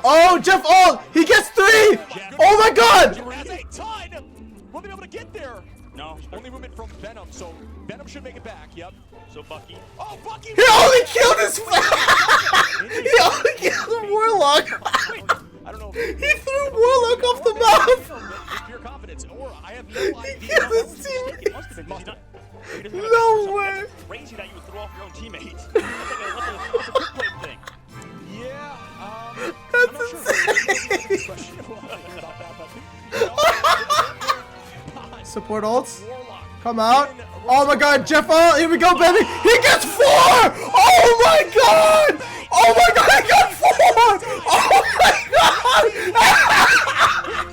Oh, Jeff ult! He gets 3! Oh my god! Has a ton! Will they be able to get there? No, only movement from Venom, so Venom should make it back. Yep. So Bucky. Oh, Bucky! He only killed his He only killed the Warlock! I don't know. He threw Warlock off the map! Pure confidence, or I have no idea. He killed his teammate! It must have been. No way! It's crazy that you would throw off your own teammates. That's a quick play thing. Yeah, That's insane! Support ults. Come out. Oh my god, Jeff ult. Here we go, baby. He gets 4! Oh my god! Oh my god, he got 4! Oh my god!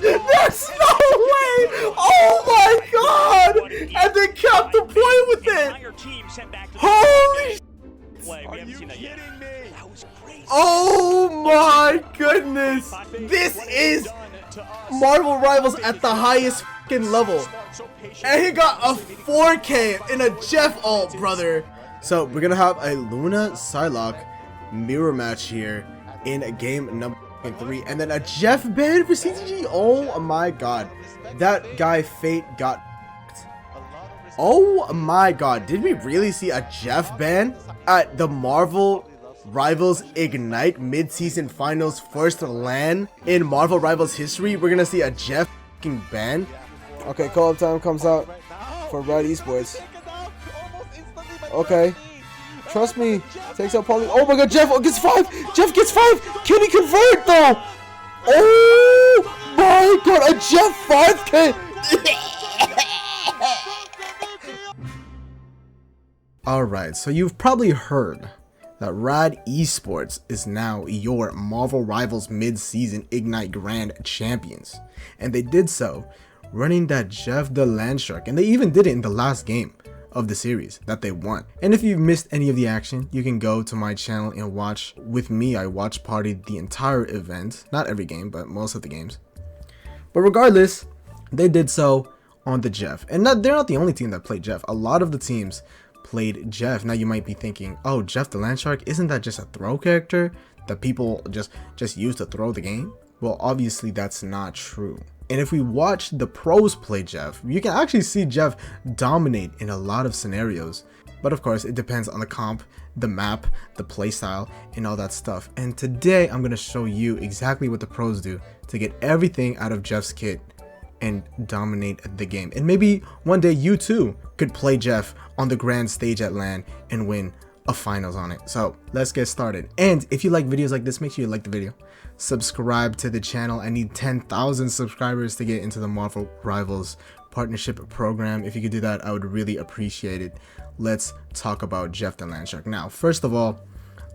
There's no way! Oh my god! And they kept the point with it! Holy Are you kidding me? That was crazy. Oh my goodness! This is Marvel Rivals at the highest fucking level. And he got a 4K in a Jeff ult, brother. So we're gonna have a Luna Psylocke mirror match here in game number 3. And then a Jeff ban for CTG. Oh my god. That guy Fate got... Oh my god. Did we really see a Jeff ban at the Marvel Rivals Ignite mid-season finals first LAN in Marvel Rivals history? We're gonna see a Jeff ban. Okay, call-up time comes out for Red Esports. Okay, trust me. Takes out Paulie. Oh my god, Jeff gets 5. Jeff gets 5. Can he convert though? Oh my god, a Jeff 5K. Alright, so you've probably heard that Rad Esports is now your Marvel Rivals mid-season Ignite Grand Champions. And they did so running that Jeff the Landshark, and they even did it in the last game of the series that they won. And if you've missed any of the action, you can go to my channel and watch with me. I watch partied the entire event, not every game, but most of the games. But regardless, they did so on the Jeff. And they're not the only team that played Jeff. A lot of the teams played Jeff. Now you might be thinking, oh, Jeff the Landshark, isn't that just a throw character that people just use to throw the game? Well, obviously that's not true. And if we watch the pros play Jeff, you can actually see Jeff dominate in a lot of scenarios. But of course, it depends on the comp, the map, the playstyle, and all that stuff. And today, I'm going to show you exactly what the pros do to get everything out of Jeff's kit and dominate the game. And maybe one day you too could play Jeff on the grand stage at LAN and win a finals on it. So let's get started. And if you like videos like this, make sure you like the video, subscribe to the channel. I need 10,000 subscribers to get into the Marvel Rivals partnership program. If you could do that, I would really appreciate it. Let's talk about Jeff the Landshark. Now, first of all,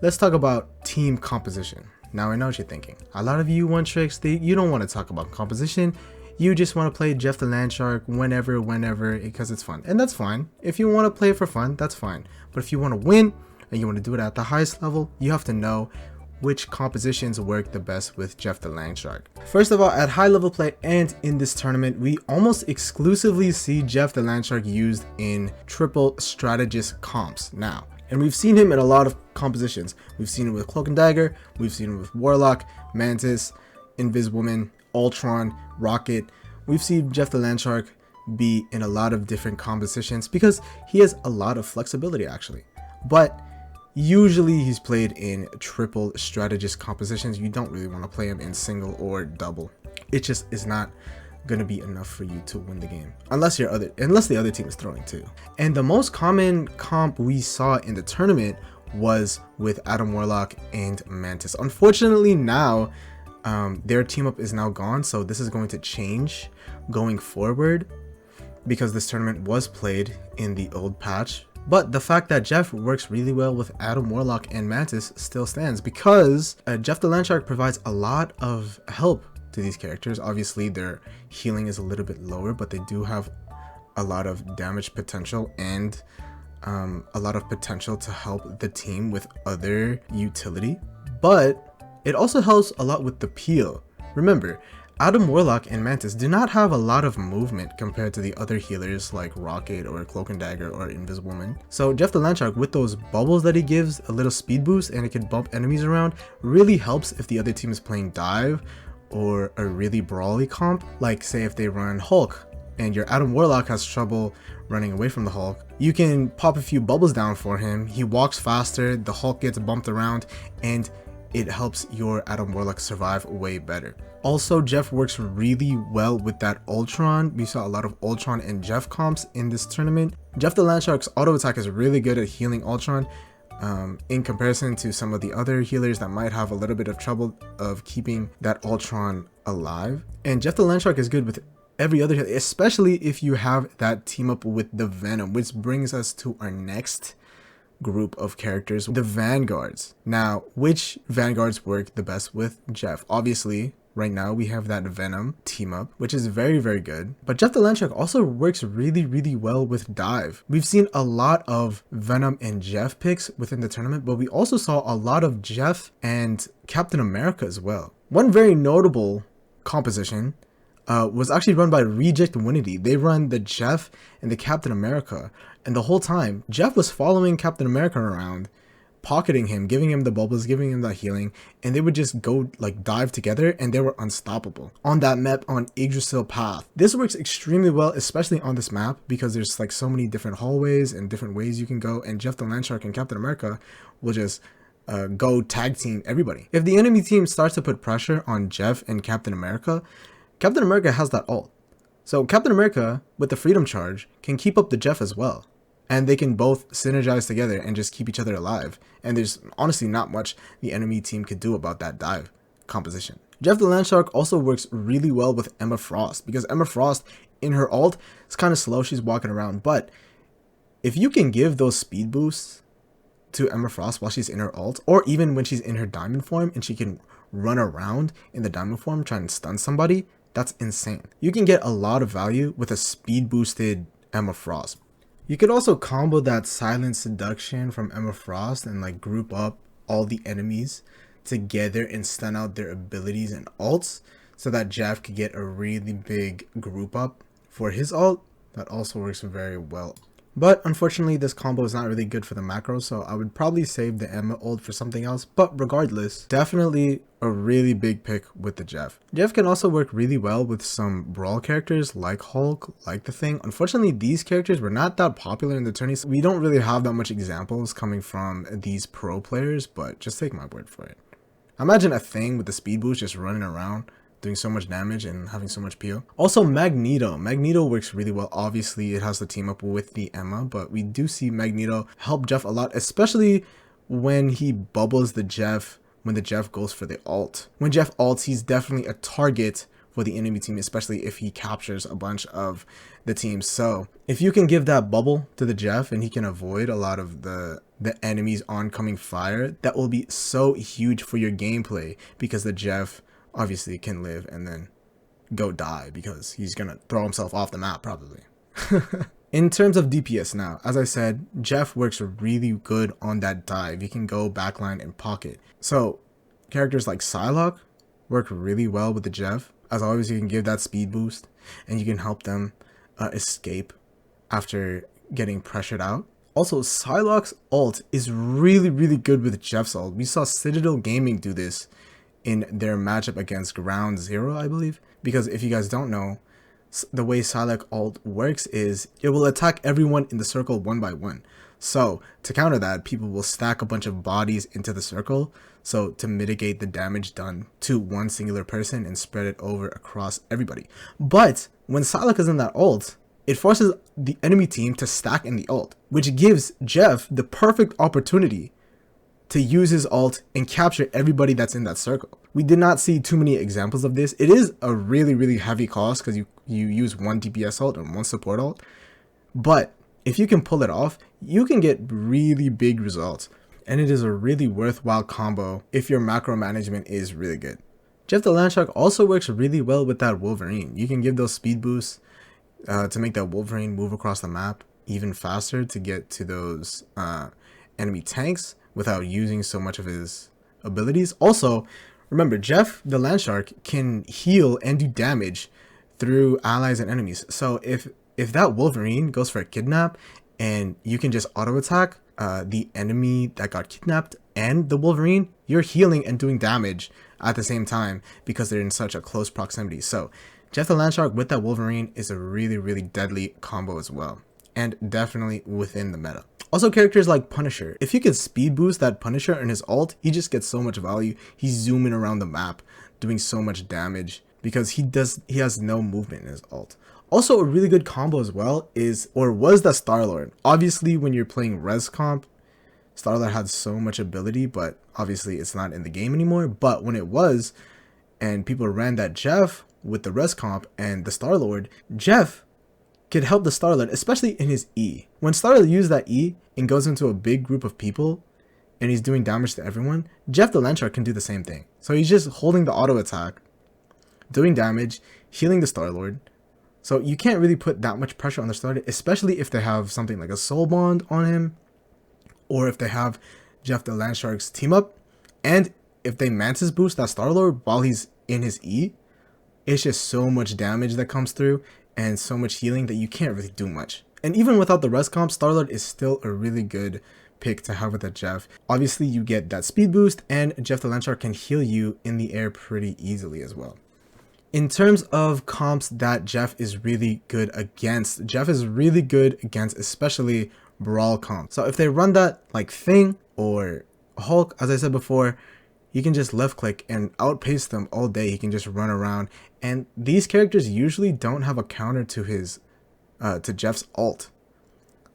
let's talk about team composition. Now I know what you're thinking. A lot of you want tricks, you don't want to talk about composition. You just want to play Jeff the Landshark whenever, because it's fun. And that's fine. If you want to play it for fun, that's fine. But if you want to win, and you want to do it at the highest level, you have to know which compositions work the best with Jeff the Landshark. First of all, at high level play and in this tournament, we almost exclusively see Jeff the Landshark used in triple strategist comps now. And we've seen him in a lot of compositions. We've seen him with Cloak and Dagger, we've seen him with Warlock, Mantis, Inviswoman, Ultron, Rocket. We've seen Jeff the Landshark be in a lot of different compositions because he has a lot of flexibility actually. But usually he's played in triple strategist compositions. You don't really want to play him in single or double. It just is not gonna be enough for you to win the game unless the other team is throwing too. And the most common comp we saw in the tournament was with Adam Warlock and Mantis. Unfortunately now their team up is now gone, so this is going to change going forward because this tournament was played in the old patch. But the fact that Jeff works really well with Adam Warlock and Mantis still stands because Jeff the Landshark provides a lot of help to these characters. Obviously their healing is a little bit lower, but they do have a lot of damage potential and a lot of potential to help the team with other utility. But it also helps a lot with the peel. Remember, Adam Warlock and Mantis do not have a lot of movement compared to the other healers like Rocket or Cloak and Dagger or Invisible Man. So Jeff the Landshark, with those bubbles that he gives, a little speed boost, and it can bump enemies around, really helps if the other team is playing dive or a really brawly comp, like say if they run Hulk and your Adam Warlock has trouble running away from the Hulk. You can pop a few bubbles down for him, he walks faster, the Hulk gets bumped around, and it helps your Adam Warlock survive way better. Also, Jeff works really well with that Ultron. We saw a lot of Ultron and Jeff comps in this tournament. Jeff the Landshark's auto attack is really good at healing Ultron in comparison to some of the other healers that might have a little bit of trouble of keeping that Ultron alive. And Jeff the Landshark is good with every other healer, especially if you have that team up with the Venom, which brings us to our next group of characters, the Vanguards. Now, which Vanguards work the best with Jeff? Obviously, right now we have that Venom team up, which is very, very good. But Jeff the Landshark also works really, really well with Dive. We've seen a lot of Venom and Jeff picks within the tournament, but we also saw a lot of Jeff and Captain America as well. One very notable composition was actually run by Reject Winity. They run the Jeff and the Captain America, and the whole time Jeff was following Captain America around, pocketing him, giving him the bubbles, giving him that healing, and they would just go like dive together and they were unstoppable on that map on Yggdrasil Path. This works extremely well, especially on this map, because there's like so many different hallways and different ways you can go, and Jeff the Landshark and Captain America will just go tag team everybody. If the enemy team starts to put pressure on Jeff and Captain America, Captain America has that ult. So Captain America, with the Freedom Charge, can keep up the Jeff as well. And they can both synergize together and just keep each other alive. And there's honestly not much the enemy team could do about that dive composition. Jeff the Landshark also works really well with Emma Frost, because Emma Frost, in her ult, is kind of slow, she's walking around. But if you can give those speed boosts to Emma Frost while she's in her ult, or even when she's in her diamond form and she can run around in the diamond form trying to stun somebody, that's insane. You can get a lot of value with a speed boosted Emma Frost. You could also combo that Silent Seduction from Emma Frost and like group up all the enemies together and stun out their abilities and ults, so that Jeff could get a really big group up for his ult. That also works very well. But unfortunately, this combo is not really good for the macro, so I would probably save the Emma ult for something else. But regardless, definitely a really big pick with the Jeff. Jeff can also work really well with some brawl characters like Hulk, like the Thing. Unfortunately, these characters were not that popular in the tourney, so we don't really have that much examples coming from these pro players, but just take my word for it. Imagine a Thing with the speed boost just running around, doing so much damage and having so much PO. Also Magneto. Magneto works really well. Obviously, it has to team up with the Emma, but we do see Magneto help Jeff a lot, especially when he bubbles the Jeff, when the Jeff goes for the ult. When Jeff ults, he's definitely a target for the enemy team, especially if he captures a bunch of the team. So if you can give that bubble to the Jeff and he can avoid a lot of the enemy's oncoming fire, that will be so huge for your gameplay, because the Jeff obviously can live and then go die because he's gonna throw himself off the map probably. In terms of DPS now, as I said, Jeff works really good on that dive. You can go backline and pocket. So characters like Psylocke work really well with the Jeff. As always, you can give that speed boost and you can help them escape after getting pressured out. Also, Psylocke's ult is really, really good with Jeff's ult. We saw Citadel Gaming do this in their matchup against Ground Zero, I believe. Because if you guys don't know, the way Psylocke ult works is it will attack everyone in the circle one by one. So to counter that, people will stack a bunch of bodies into the circle, so to mitigate the damage done to one singular person and spread it over across everybody. But when Psylocke is in that ult, it forces the enemy team to stack in the ult, which gives Jeff the perfect opportunity to use his ult and capture everybody that's in that circle. We did not see too many examples of this. It is a really, really heavy cost because you use one DPS ult and one support ult. But if you can pull it off, you can get really big results. And it is a really worthwhile combo if your macro management is really good. Jeff the Landshark also works really well with that Wolverine. You can give those speed boosts to make that Wolverine move across the map even faster to get to those enemy tanks without using so much of his abilities. Also, Remember, Jeff the Land Shark can heal and do damage through allies and enemies. So if that Wolverine goes for a kidnap and you can just auto attack the enemy that got kidnapped and the Wolverine, you're healing and doing damage at the same time because they're in such a close proximity. So Jeff the Land Shark with that Wolverine is a really deadly combo as well, and definitely within the meta. Also, characters like Punisher. If you can speed boost that Punisher and his ult, he just gets so much value. He's zooming around the map, doing so much damage because he has no movement in his ult. Also, a really good combo as well was that Star-Lord. Obviously, when you're playing res comp, Star-Lord had so much ability, but obviously it's not in the game anymore. But when it was, and people ran that Jeff with the res comp and the Star-Lord, Jeff could help the Star-Lord, especially in his E. When Star-Lord uses that E and goes into a big group of people and he's doing damage to everyone, Jeff the Land Shark can do the same thing. So he's just holding the auto attack, doing damage, healing the Star-Lord. So you can't really put that much pressure on the Star-Lord, especially if they have something like a Soul Bond on him, or if they have Jeff the Land Shark's team up, and if they Mantis boost that Star-Lord while he's in his E, it's just so much damage that comes through and so much healing that you can't really do much. And even without the res comp, Star-Lord is still a really good pick to have with that Jeff. Obviously, you get that speed boost, and Jeff the Land Shark can heal you in the air pretty easily as well. In terms of comps that Jeff is really good against, especially Brawl comp. So if they run that like Thing or Hulk, as I said before, you can just left click and outpace them all day. He can just run around, and these characters usually don't have a counter to his to Jeff's ult.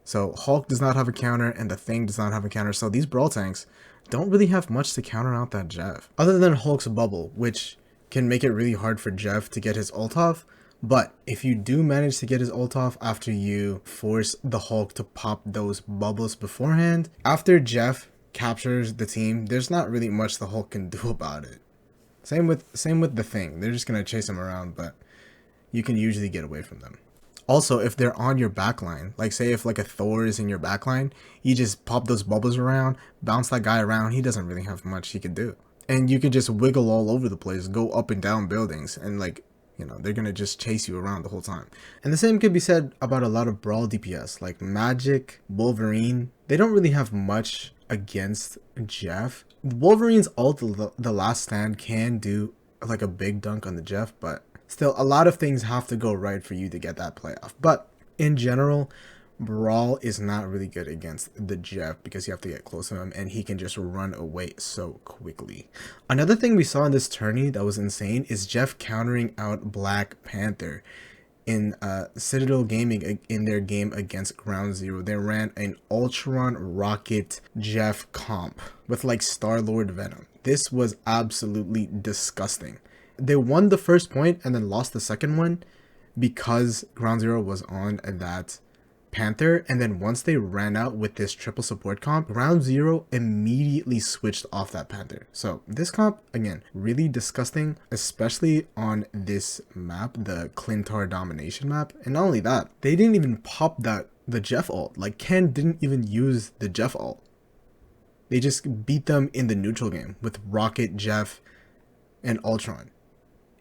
So Hulk does not have a counter and the Thing does not have a counter, so these Brawl tanks don't really have much to counter out that Jeff, other than Hulk's bubble, which can make it really hard for Jeff to get his ult off. But if you do manage to get his ult off after you force the Hulk to pop those bubbles beforehand, after Jeff captures the team, there's not really much the Hulk can do about it. Same with the Thing. They're just gonna chase him around, but you can usually get away from them. Also, if they're on your backline, like say if like a Thor is in your backline, you just pop those bubbles around, bounce that guy around, he doesn't really have much he can do. And you can just wiggle all over the place, go up and down buildings, and like, you know, they're gonna just chase you around the whole time. And the same could be said about a lot of Brawl DPS, like Magic, Wolverine. They don't really have much against Jeff. Wolverine's ult, the last stand, can do like a big dunk on the Jeff, but still a lot of things have to go right for you to get that play off. But in general, Brawl is not really good against the Jeff because you have to get close to him and he can just run away so quickly. Another thing we saw in this tourney that was insane is Jeff countering out Black Panther. In Citadel Gaming, in their game against Ground Zero, they ran an Ultron Rocket Jeff comp with like Star-Lord Venom. This was absolutely disgusting. They won the first point and then lost the second one because Ground Zero was on that Panther, and then once they ran out with this triple support comp, Ground Zero immediately switched off that Panther. So this comp, again, really disgusting, especially on this map, the Clintar domination map. And not only that, they didn't even pop the Jeff ult. Like Ken didn't even use the Jeff ult. They just beat them in the neutral game with Rocket, Jeff, and Ultron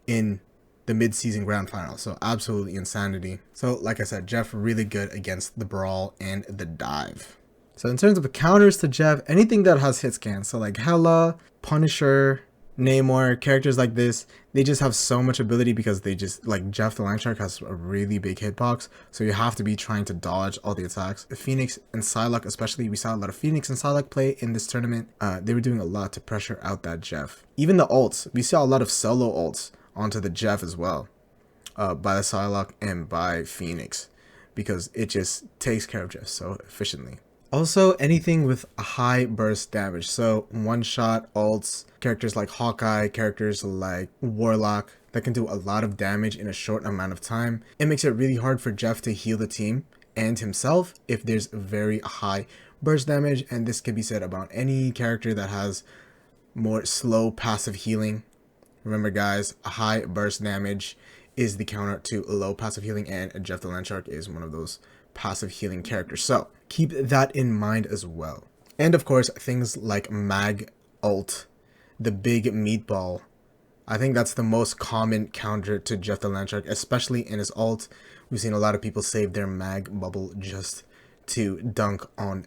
in the mid-season grand final. So absolutely insanity. So like I said, Jeff really good against the Brawl and the Dive. So in terms of counters to Jeff, anything that has hit scan, so like Hela, Punisher, Namor, characters like this, they just have so much ability because they just, like Jeff the Land Shark has a really big hitbox, so you have to be trying to dodge all the attacks. Phoenix and Psylocke especially, we saw a lot of Phoenix and Psylocke play in this tournament. They were doing a lot to pressure out that Jeff. Even the ults, we saw a lot of solo ults onto the Jeff as well, by the Psylocke and by Phoenix, because it just takes care of Jeff so efficiently. Also, anything with a high burst damage, so one shot ults, characters like Hawkeye, characters like Warlock that can do a lot of damage in a short amount of time. It makes it really hard for Jeff to heal the team and himself if there's very high burst damage, and this can be said about any character that has more slow passive healing. Remember guys, a high burst damage is the counter to low passive healing, and Jeff the Land Shark is one of those passive healing characters. So keep that in mind as well. And of course, things like Mag ult the big meatball. I think that's the most common counter to Jeff the Landshark, especially in his ult. We've seen a lot of people save their mag bubble just to dunk on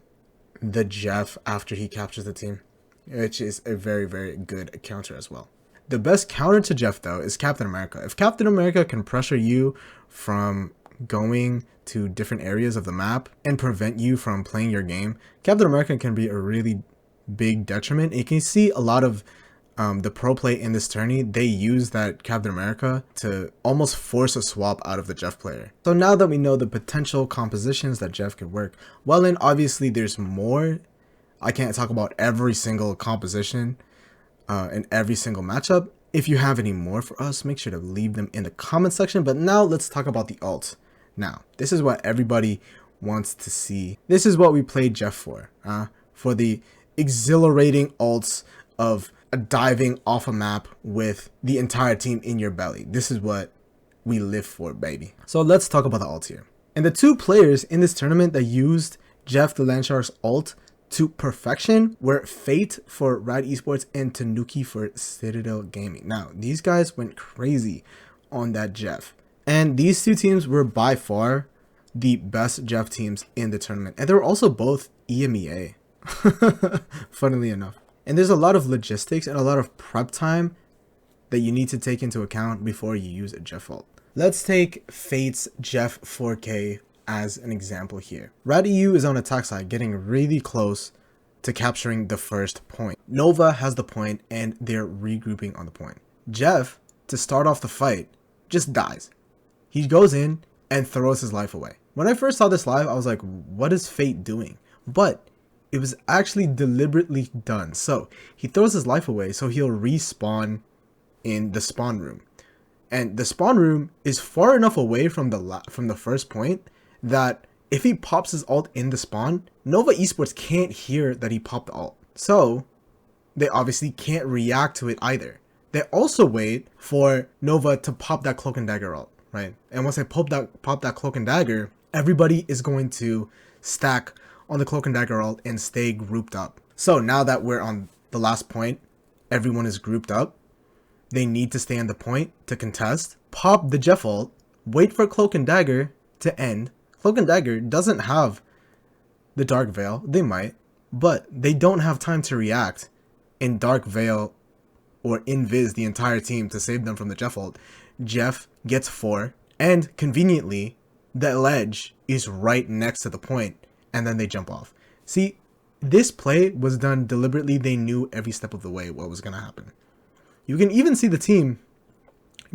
the Jeff after he captures the team, which is a very, very good counter as well. The best counter to Jeff, though, is Captain America. If Captain America can pressure you from going to different areas of the map and prevent you from playing your game, Captain America can be a really big detriment. You can see a lot of the pro play in this tourney, they use that Captain America to almost force a swap out of the Jeff player. So now that we know the potential compositions that Jeff could work, well, then obviously there's more. I can't talk about every single composition in every single matchup. If you have any more for us, make sure to leave them in the comment section. But now let's talk about the ult. Now, this is what everybody wants to see. This is what we played Jeff for the exhilarating ults of diving off a map with the entire team in your belly. This is what we live for, baby. So let's talk about the ult here. And the two players in this tournament that used Jeff the Landshark's ult to perfection were Fate for Rad Esports and Tanuki for Citadel Gaming. Now, these guys went crazy on that Jeff. And these two teams were by far the best Jeff teams in the tournament. And they were also both EMEA, funnily enough. And there's a lot of logistics and a lot of prep time that you need to take into account before you use a Jeff ult. Let's take Fate's Jeff 4K as an example here. Rad EU is on attack side, getting really close to capturing the first point. Nova has the point and they're regrouping on the point. Jeff, to start off the fight, just dies. He goes in and throws his life away. When I first saw this live, I was like, what is Fate doing? But it was actually deliberately done. So he throws his life away so he'll respawn in the spawn room. And the spawn room is far enough away from the first point that if he pops his ult in the spawn, Nova Esports can't hear that he popped the ult. So they obviously can't react to it either. They also wait for Nova to pop that Cloak and Dagger ult, right? And once they pop that Cloak and Dagger, everybody is going to stack on the Cloak and Dagger ult and stay grouped up. So now that we're on the last point, everyone is grouped up. They need to stay on the point to contest, pop the Jeff ult, wait for Cloak and Dagger to end. Cloak and Dagger doesn't have the Dark Veil. They might, but they don't have time to react in Dark Veil or invis the entire team to save them from the Jeff ult. Jeff gets 4, and conveniently, the ledge is right next to the point. And then they jump off. See, this play was done deliberately. They knew every step of the way what was going to happen. You can even see the team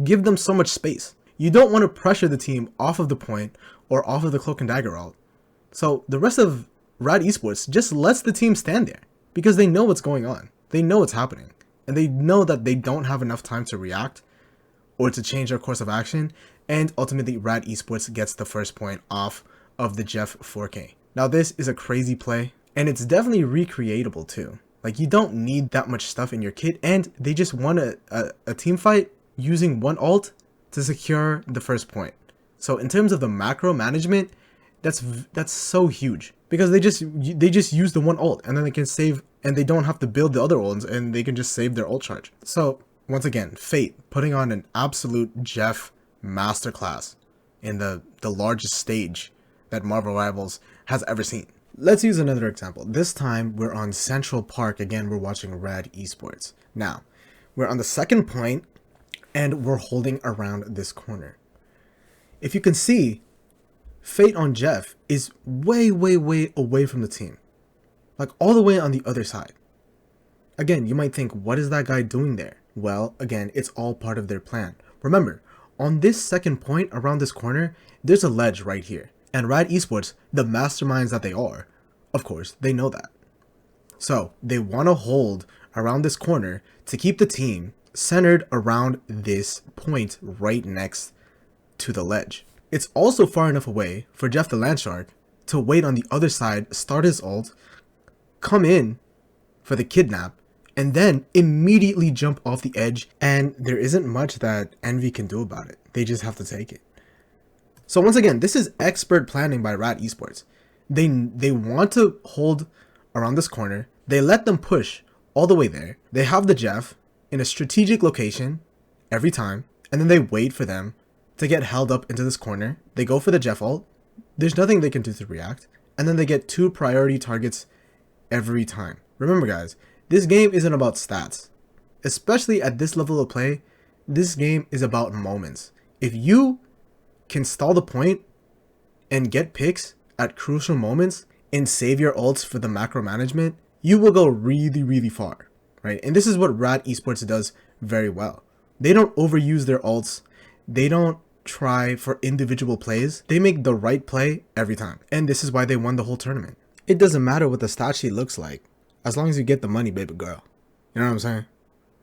give them so much space. You don't want to pressure the team off of the point or off of the Cloak and Dagger ult. So the rest of Rad Esports just lets the team stand there because they know what's going on. They know what's happening. And they know that they don't have enough time to react or to change their course of action. And ultimately, Rad Esports gets the first point off of the Jeff 4K. Now this is a crazy play, and it's definitely recreatable too. Like, you don't need that much stuff in your kit, and they just won a team fight using one ult to secure the first point. So in terms of the macro management, that's so huge because they just use the one ult and then they can save, and they don't have to build the other ults, and they can just save their ult charge. So once again, Fate putting on an absolute Jeff masterclass in the largest stage that Marvel Rivals has ever seen. Let's use another example. This time we're on Central Park. Again, we're watching Rad Esports. Now, we're on the second point and we're holding around this corner. If you can see, Fate on Jeff is way away from the team. Like all the way on the other side. Again, you might think, what is that guy doing there? Well, again, it's all part of their plan. Remember, on this second point around this corner, there's a ledge right here. And Rad Esports, the masterminds that they are, of course, they know that. So they want to hold around this corner to keep the team centered around this point right next to the ledge. It's also far enough away for Jeff the Landshark to wait on the other side, start his ult, come in for the kidnap, and then immediately jump off the edge. And there isn't much that Envy can do about it. They just have to take it. So once again, this is expert planning by Rad Esports. They want to hold around this corner. They let them push all the way there. They have the Jeff in a strategic location every time, and then they wait for them to get held up into this corner. They go for the Jeff ult. There's nothing they can do to react, and then they get 2 priority targets every time. Remember guys, this game isn't about stats. Especially at this level of play, this game is about moments. If you can stall the point and get picks at crucial moments and save your ults for the macro management, you will go really, really far, right? And this is what Rad Esports does very well. They don't overuse their ults. They don't try for individual plays. They make the right play every time. And this is why they won the whole tournament. It doesn't matter what the stat sheet looks like, as long as you get the money, baby girl. You know what I'm saying?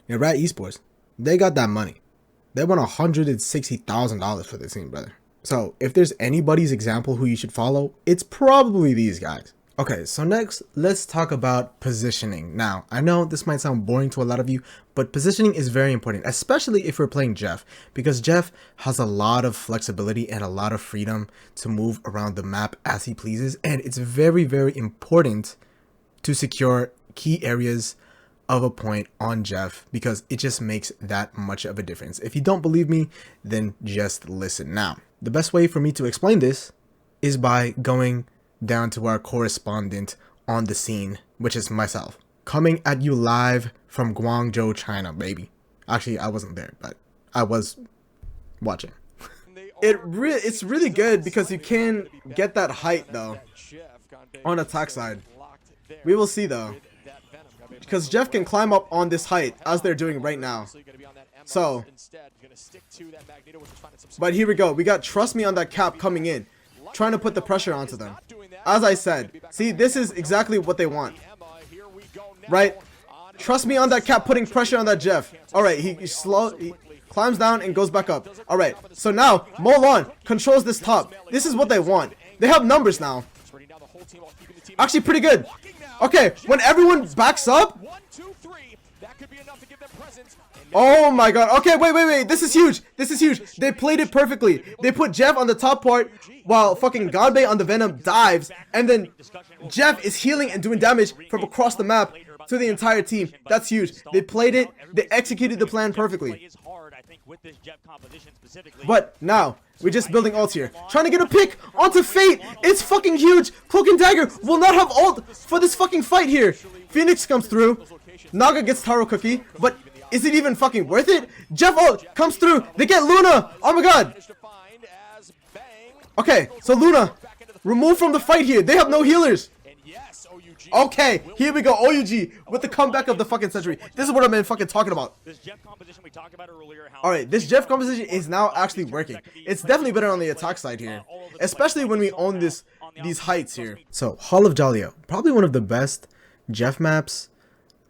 Yeah, Rad Esports, they got that money. They won $160,000 for the team, brother. So if there's anybody's example who you should follow, it's probably these guys. Okay, so next, let's talk about positioning. Now, I know this might sound boring to a lot of you, but positioning is very important, especially if we're playing Jeff, because Jeff has a lot of flexibility and a lot of freedom to move around the map as he pleases, and it's very, very important to secure key areas of a point on Jeff, because it just makes that much of a difference. If you don't believe me, then just listen. Now, the best way for me to explain this is by going down to our correspondent on the scene, which is myself, coming at you live from Guangzhou, China, baby. Actually, I wasn't there, but I was watching. It's really good because you can get that height though on attack side. We will see though, because Jeff can climb up on this height as they're doing right now. So, but here we go. We got Trust Me on that cap coming in, trying to put the pressure onto them. As I said, see, this is exactly what they want, right? Trust Me on that cap, putting pressure on that Jeff. All right, he climbs down and goes back up. All right, so now Molon controls this top. This is what they want. They have numbers now. Actually, pretty good. Okay, when everyone backs up. Oh my god. Okay, wait. This is huge. This is huge. They played it perfectly. They put Jeff on the top part while fucking Ganbei on the Venom dives. And then Jeff is healing and doing damage from across the map to the entire team. That's huge. They played it. They executed the plan perfectly. But now, we're just building ults here. Trying to get a pick onto Fate. It's fucking huge. Cloak and Dagger will not have ult for this fucking fight here. Phoenix comes through. Naga gets Taro Cookie. But is it even fucking worth it? Jeff ult comes through. They get Luna. Oh my god. Okay, so Luna removed from the fight here. They have no healers. Okay, here we go. OUG with the comeback of the fucking century. This is what I've been fucking talking about. Alright, this Jeff composition is now actually working. It's definitely better on the attack side here, especially when we own these heights here. So, Hall of Jaleo, probably one of the best Jeff maps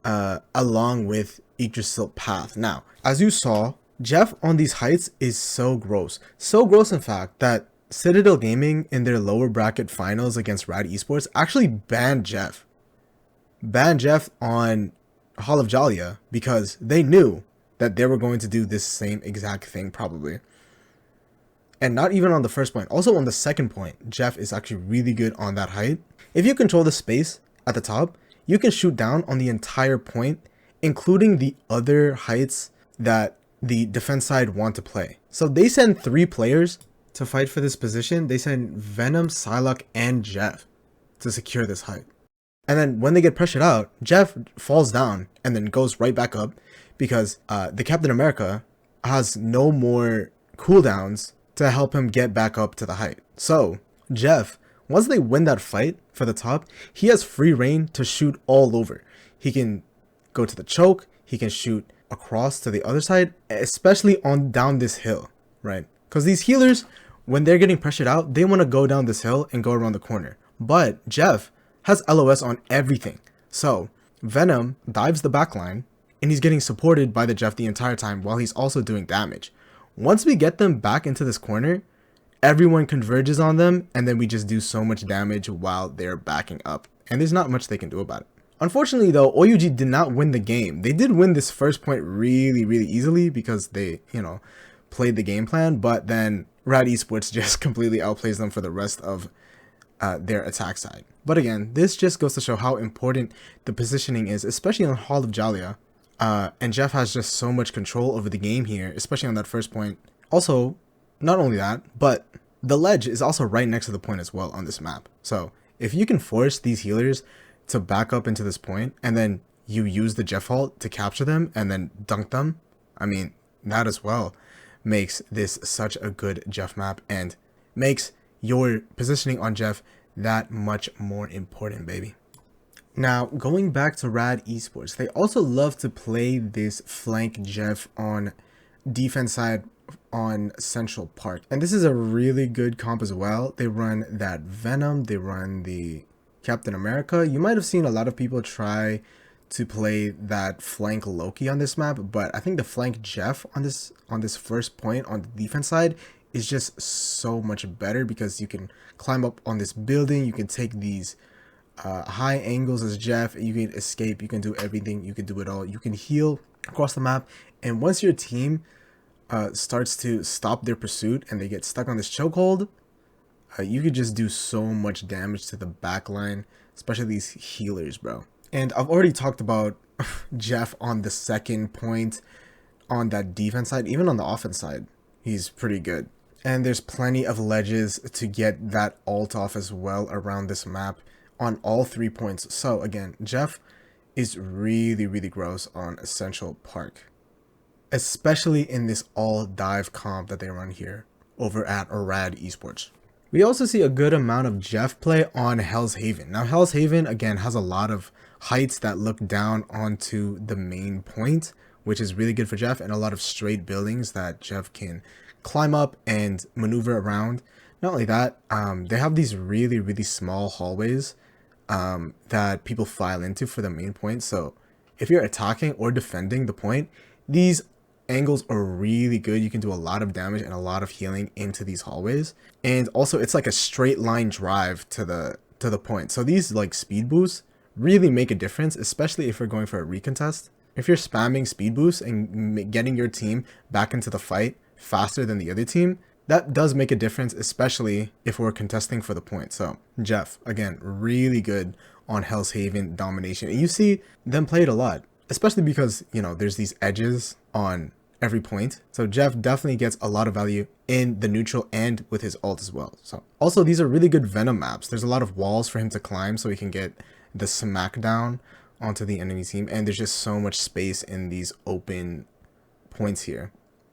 along with Yggdrasil Path. Now, as you saw, Jeff on these heights is so gross. So gross, in fact, that Citadel Gaming in their lower bracket finals against Rad Esports actually banned Jeff. Banned Jeff on Hall of Jalea because they knew that they were going to do this same exact thing probably. And not even on the first point, also on the second point, Jeff is actually really good on that height. If you control the space at the top, you can shoot down on the entire point, including the other heights that the defense side want to play. So they send 3 players to fight for this position. They send Venom, Psylocke, and Jeff to secure this height. And then when they get pressured out, Jeff falls down and then goes right back up because the Captain America has no more cooldowns to help him get back up to the height. So Jeff, once they win that fight for the top, he has free reign to shoot all over. He can go to the choke, he can shoot across to the other side, especially on down this hill, right? Because these healers, when they're getting pressured out, they want to go down this hill and go around the corner. But Jeff has LOS on everything. So Venom dives the backline and he's getting supported by the Jeff the entire time while he's also doing damage. Once we get them back into this corner, everyone converges on them and then we just do so much damage while they're backing up. And there's not much they can do about it. Unfortunately though, OUG did not win the game. They did win this first point really, really easily because they, played the game plan, but then Rad Esports just completely outplays them for the rest of their attack side. But again, this just goes to show how important the positioning is, especially on Hall of Jalia. And Jeff has just so much control over the game here, especially on that first point. Also, not only that, but the ledge is also right next to the point as well on this map. So if you can force these healers to back up into this point, and then you use the Jeff ult to capture them and then dunk them, I mean, that as well makes this such a good Jeff map and makes your positioning on Jeff that much more important, baby. Now, going back to Rad Esports, they also love to play this flank Jeff on defense side on Central Park. And this is a really good comp as well. They run that Venom, they run the Captain America. You might have seen a lot of people try to play that flank Loki on this map, but I think the flank Jeff on this first point on the defense side is just so much better because you can climb up on this building, you can take these high angles as Jeff, you can escape, you can do everything, you can do it all, you can heal across the map. And once your team starts to stop their pursuit and they get stuck on this chokehold, you could just do so much damage to the back line, especially these healers, bro. And I've already talked about Jeff on the second point on that defense side. Even on the offense side, he's pretty good. And there's plenty of ledges to get that ult off as well around this map on all 3 points. So again, Jeff is really, really gross on Central Park, especially in this all dive comp that they run here over at Rad Esports. We also see a good amount of Jeff play on Hell's Haven. Now Hell's Haven again has a lot of heights that look down onto the main point, which is really good for Jeff, and a lot of straight buildings that Jeff can climb up and maneuver around. Not only that, they have these really, really small hallways that people file into for the main point. So if you're attacking or defending the point, these angles are really good. You can do a lot of damage and a lot of healing into these hallways. And also it's like a straight line drive to the point. So these like speed boosts really make a difference, especially if you're going for a recontest. If you're spamming speed boosts and getting your team back into the fight faster than the other team, that does make a difference, especially if we're contesting for the point. So Jeff, again, really good on Hell's Haven domination. And you see them play it a lot, especially because, you know, there's these edges on every point. So Jeff definitely gets a lot of value in the neutral and with his ult as well. So also these are really good Venom maps. There's a lot of walls for him to climb so he can get the smackdown onto the enemy team. And there's just so much space in these open points here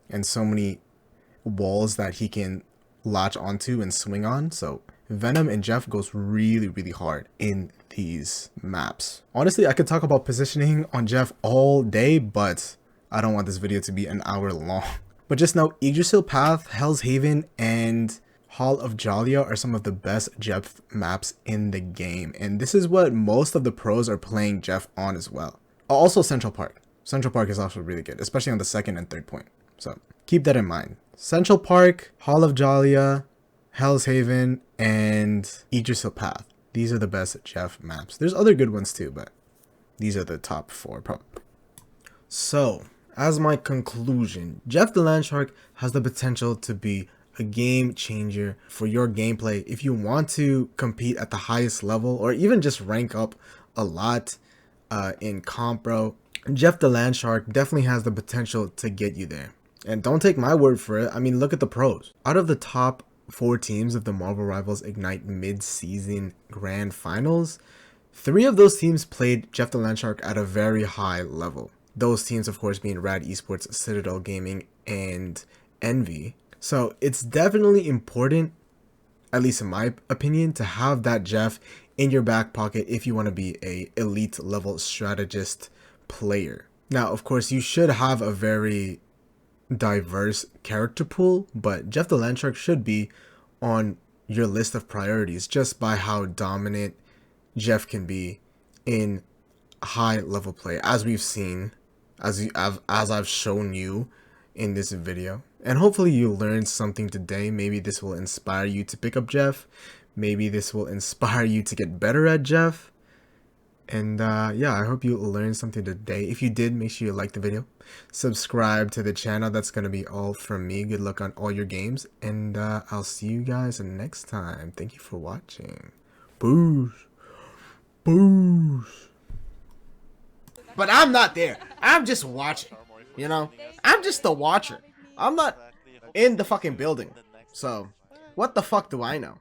and so many walls that he can latch onto and swing on. So Venom and Jeff goes really, really hard in these maps. Honestly, I could talk about positioning on Jeff all day, but I don't want this video to be an hour long. But just know Yggdrasil Path, Hell's Haven, and Hall of Jalia are some of the best Jeff maps in the game. And this is what most of the pros are playing Jeff on as well. Also Central Park. Central Park is also really good, especially on the second and third point. So keep that in mind. Central Park, Hall of Jalia, Hell's Haven, and Yggdrasil Path. These are the best Jeff maps. There's other good ones too, but these are the top 4 probably. So, as my conclusion, Jeff the Landshark has the potential to be a game changer for your gameplay if you want to compete at the highest level or even just rank up a lot in comp, bro. Jeff the Landshark definitely has the potential to get you there. And don't take my word for it. I mean, look at the pros. Out of the top 4 teams of the Marvel Rivals Ignite mid-season grand finals, 3 of those teams played Jeff the Landshark at a very high level. Those teams, of course, being Rad Esports, Citadel Gaming, and Envy. So it's definitely important, at least in my opinion, to have that Jeff in your back pocket if you want to be a elite level strategist player. Now, of course, you should have a very diverse character pool, but Jeff the Landshark should be on your list of priorities just by how dominant Jeff can be in high level play, as we've seen, as I've shown you in this video. And hopefully you learned something today. Maybe this will inspire you to pick up Jeff. Maybe this will inspire you to get better at Jeff. And yeah, I hope you learned something today. If you did, make sure you like the video, subscribe to the channel. That's gonna be all from me. Good luck on all your games, and I'll see you guys next time. Thank you for watching. Boosh. Boosh. But I'm not there. I'm just watching. You know? I'm just the watcher. I'm not in the fucking building. So, what the fuck do I know?